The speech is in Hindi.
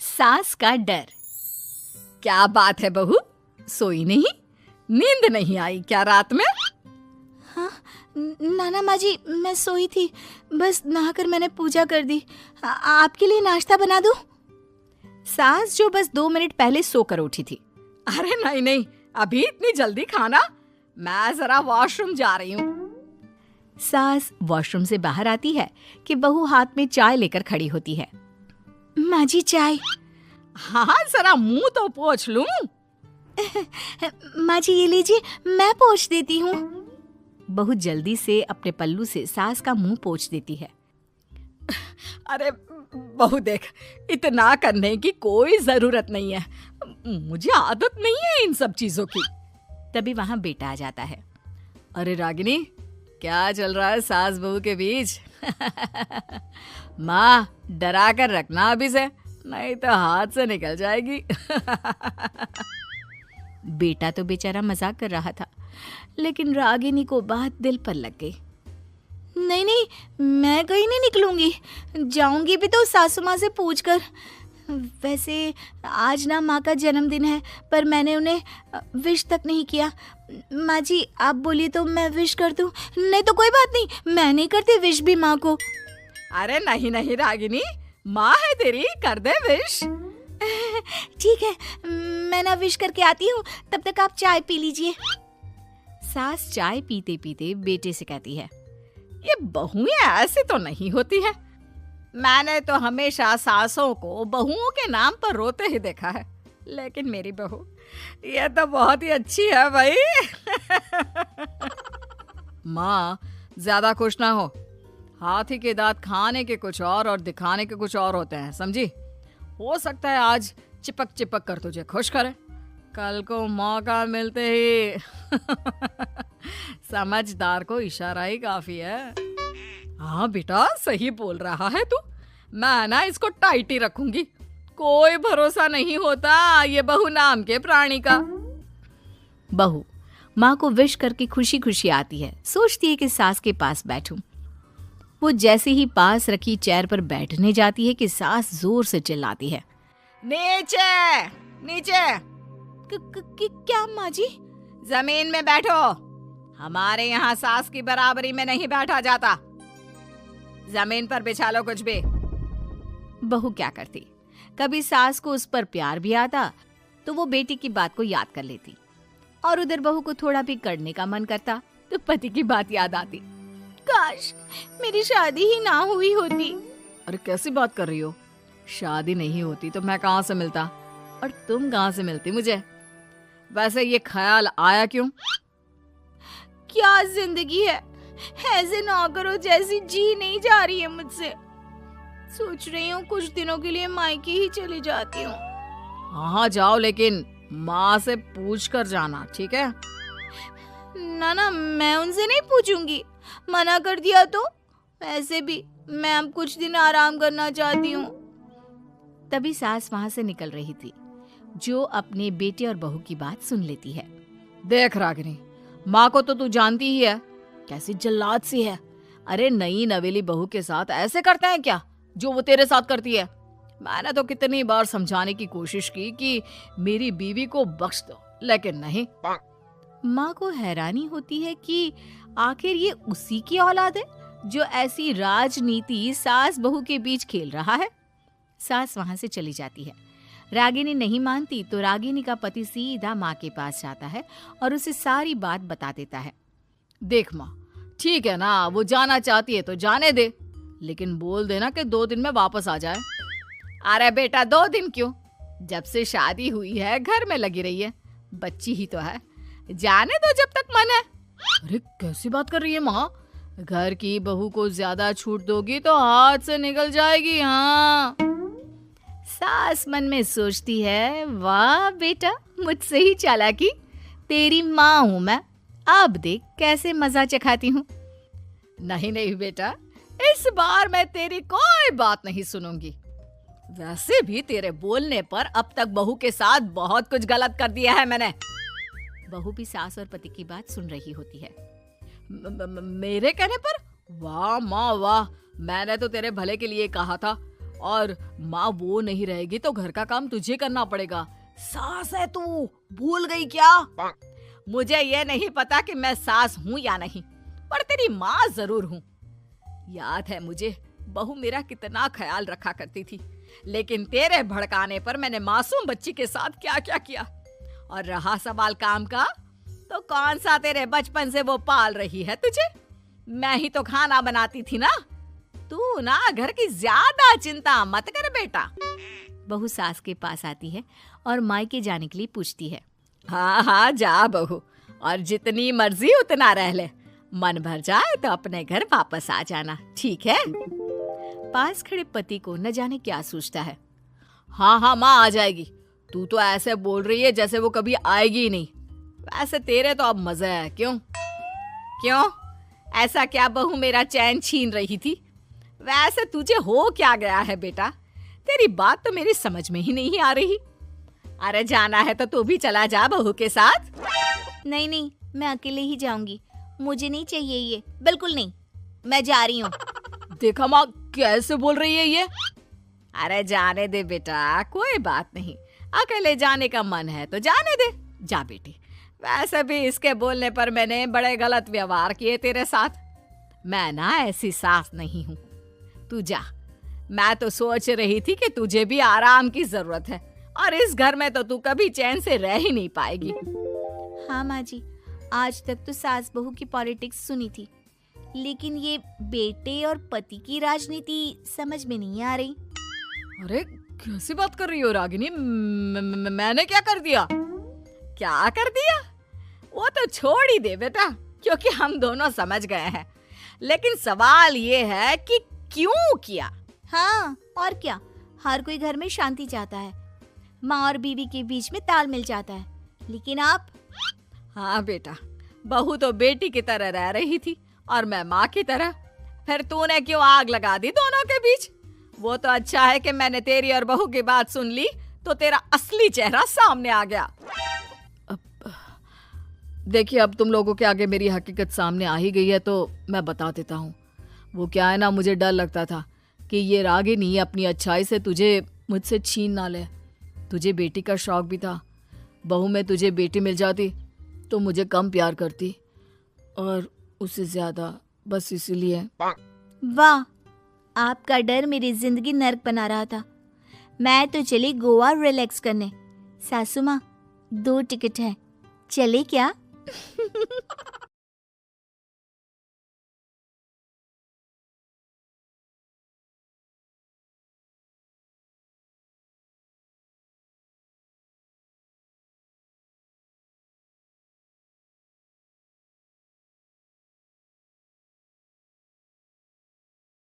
सास का डर। क्या बात है बहू, सोई नहीं? नींद नहीं आई क्या रात में? हाँ नाना माँ जी, मैं सोई थी, बस नहाकर मैंने पूजा कर दी। आपके लिए नाश्ता बना दूं? सास जो बस 2 मिनट पहले सोकर उठी थी। अरे नहीं नहीं, अभी इतनी जल्दी खाना? मैं जरा वॉशरूम जा रही हूँ। सास वॉशरूम से बाहर आती है कि बहू हाथ में चाय लेकर खड़ी होती है। माँ जी चाय। हाँ जरा मुंह तो पोंछ लूं। माँ जी ये लीजिए, मैं पोंछ देती हूँ। बहू जल्दी से अपने पल्लू से सास का मुंह पोंछ देती है। अरे बहू देख, इतना करने की कोई जरूरत नहीं है, मुझे आदत नहीं है इन सब चीजों की। तभी वहां बेटा आ जाता है। अरे रागिनी, क्या चल रहा है सास बहू के बीच? माँ डरा कर रखना अभी से, नहीं तो हाथ से निकल जाएगी। बेटा तो बेचारा मजाक कर रहा था, लेकिन रागिनी को बात दिल पर लग गई। नहीं नहीं, मैं कहीं नहीं निकलूंगी, जाऊंगी भी तो सासू माँ से पूछकर। वैसे आज ना माँ का जन्मदिन है, पर मैंने उन्हें विश तक नहीं किया। माँ जी आप बोलिए तो मैं विश कर दूं? नहीं तो कोई बात नहीं, मैं नहीं करती विश भी माँ को। अरे नहीं नहीं रागिनी, माँ है तेरी, कर दे विश। ठीक है, मैं ना विश करके आती हूँ, तब तक आप चाय पी लीजिए। सास चाय पीते पीते बेटे से कहती है, ये बहुएं ऐसी तो नहीं होती है। मैंने तो हमेशा सासों को बहुओं के नाम पर रोते ही देखा है, लेकिन मेरी बहू ये तो बहुत ही अच्छी है भाई। माँ ज्यादा खुश ना हो, हाथी के दांत खाने के कुछ और दिखाने के कुछ और होते हैं, समझी? हो सकता है आज चिपक चिपक कर तुझे खुश करे, कल को मौका मिलते ही समझदार को इशारा ही काफी है। हाँ बेटा सही बोल रहा है तू, मैं ना इसको टाइट ही रखूंगी, कोई भरोसा नहीं होता ये बहू नाम के प्राणी का। बहू माँ को विश करके खुशी खुशी आती है, सोचती है कि सास के पास बैठूं। वो जैसे ही पास रखी चेयर पर बैठने जाती है कि सास जोर से चिल्लाती है, नीचे नीचे। क्या माँ जी? जमीन में बैठो, हमारे यहाँ सास की बराबरी में नहीं बैठा जाता, जमीन पर बिछा लो कुछ भी। बहू क्या करती, कभी सास को उस पर प्यार भी आता तो वो बेटी की बात को याद कर लेती, और उधर बहू को थोड़ा भी करने का मन करता तो पति की बात याद आती। काश मेरी शादी ही ना हुई होती। अरे कैसी बात कर रही हो, शादी नहीं होती तो मैं कहाँ से मिलता और तुम कहाँ से मिलती मुझे? वैसे ये ख्याल आया क्यों? क्या जिंदगी है, ऐसे नौकरों जैसी जी नहीं जा रही है मुझसे। सोच रही हूँ कुछ दिनों के लिए मायके ही चली जाती हूँ। हाँ जाओ, लेकिन माँ से पूछ कर जाना, ठीक है? ना मैं उनसे नहीं पूछूंगी, मना कर दिया तो। वैसे भी मैं अब कुछ दिन आराम करना चाहती हूँ। तभी सास वहां से निकल रही थी, जो अपने बेटे और बहू की बात सुन लेती है। देख रागिनी, माँ को तो तू जानती ही है, कैसी जल्लाद सी है। अरे नई नवेली बहू के साथ ऐसे करते हैं क्या जो वो तेरे साथ करती है? मैंने तो कितनी बार समझाने की कोशिश की कि मेरी बीवी को बख्श दो, लेकिन नहीं। माँ को हैरानी होती है कि आखिर ये उसी की औलाद है जो ऐसी राजनीति सास बहू के बीच खेल रहा है। सास वहां से चली जाती है। रागिनी नहीं मानती तो रागिनी का पति सीधा माँ के पास जाता है और उसे सारी बात बता देता है। देख माँ, ठीक है ना, वो जाना चाहती है तो जाने दे, लेकिन बोल देना कि 2 दिन में वापस आ जाए। अरे बेटा 2 दिन क्यों, जब से शादी हुई है घर में लगी रही है, बच्ची ही तो है, जाने दो जब तक मन है। अरे कैसी बात कर रही है माँ, घर की बहू को ज्यादा छूट दोगी तो हाथ से निकल जाएगी। हाँ, सास मन में सोचती है, वाह बेटा मुझसे ही चालाकी, तेरी माँ हूं मैं, अब देख कैसे मजा चखाती हूँ। नहीं नहीं बेटा, इस बार मैं तेरी कोई बात नहीं सुनूंगी। वैसे भी तेरे बोलने पर अब तक बहू के साथ बहुत कुछ गलत कर दिया है मैंने। बहू भी सास और पति की बात सुन रही होती है। मेरे कहने पर? वाह माँ वाह, मैंने तो तेरे भले के लिए कहा था और माँ वो नहीं रहेगी तो घर का काम तुझे करना पड़ेगा। सास है तू, भूल गई क्या? मुझे ये नहीं पता कि मैं सास हूँ या नहीं, पर तेरी माँ जरूर हूँ। याद है मुझे बहू मेरा कितना ख्याल रखा करती थी, लेकिन तेरे भड़काने पर मैंने मासूम बच्ची के साथ क्या क्या किया। और रहा सवाल काम का, तो कौन सा तेरे बचपन से वो पाल रही है तुझे? मैं ही तो खाना बनाती थी ना। तू ना घर की ज्यादा चिंता मत कर बेटा। बहू सास के पास आती है और मायके जाने के लिए पूछती है। हाँ हाँ जा बहू, और जितनी मर्जी उतना रह ले। मन भर जाए तो अपने घर वापस आ जाना, ठीक है? पास खड़े पति को न जाने क्या सोचता है। हाँ हाँ माँ आ जाएगी। तू तो ऐसे बोल रही है जैसे वो कभी आएगी ही नहीं। वैसे तेरे तो अब मजे है। क्यों क्यों ऐसा क्या बहू मेरा चैन छीन रही थी? वैसे तुझे हो क्या गया है बेटा? तेरी बात तो मेरी समझ में ही नहीं आ रही। अरे जाना है तो तू भी चला जा बहू के साथ। नहीं नहीं, मैं अकेले ही जाऊंगी, मुझे नहीं चाहिए ये, बिल्कुल नहीं, मैं जा रही हूँ। देखा माँ कैसे बोल रही है ये। अरे जाने दे बेटा, कोई बात नहीं। अकेले जाने का मन है तो जाने दे, जा बेटी। वैसे भी इसके बोलने पर मैंने बड़े गलत व्यवहार किए तेरे साथ। मैं ना ऐसी सास नहीं हूँ। तू जा। मैं तो सोच रही थी कि तुझे भी आराम की जरूरत है, और इस घर में तो तू कभी चैन से रह ही नहीं पाएगी। हाँ माँ जी, आज तक तो सास बहू की पॉलिटिक्स सुनी थी, लेकिन ये बेटे और पति की राजनीति समझ में नहीं आ रही। अरे कैसी बात कर रही हो रागिनी? मैंने क्या कर दिया? क्या कर दिया? वो तो छोड़ ही दे बेटा, क्योंकि हम दोनों समझ गए हैं। लेकिन सवाल ये है कि क्यों किया? हाँ और क्या, हर कोई घर में शांति चाहता है, माँ और बीवी के बीच में तालमेल चाहता है, लेकिन आप? हाँ बेटा, बहू तो बेटी की तरह रह रही थी और मैं माँ की तरह। फिर तूने क्यों आग लगा दी दोनों के बीच? वो तो अच्छा है कि मैंने तेरी और बहू की बात सुन ली, तो तेरा असली चेहरा सामने आ गया। देखिए, अब तुम लोगों के आगे मेरी हकीकत सामने आ ही गई है तो मैं बता देता हूँ। वो क्या है ना, मुझे डर लगता था कि ये रागिनी अपनी अच्छाई से तुझे मुझसे छीन ना ले। तुझे बेटी का शौक भी था। बहू में तुझे बेटी मिल जाती तो मुझे कम प्यार करती, और उससे ज्यादा, बस इसीलिए। वाह, आपका डर मेरी जिंदगी नर्क बना रहा था। मैं तो चली गोवा रिलैक्स करने। सासू माँ, 2 टिकट है, चले क्या?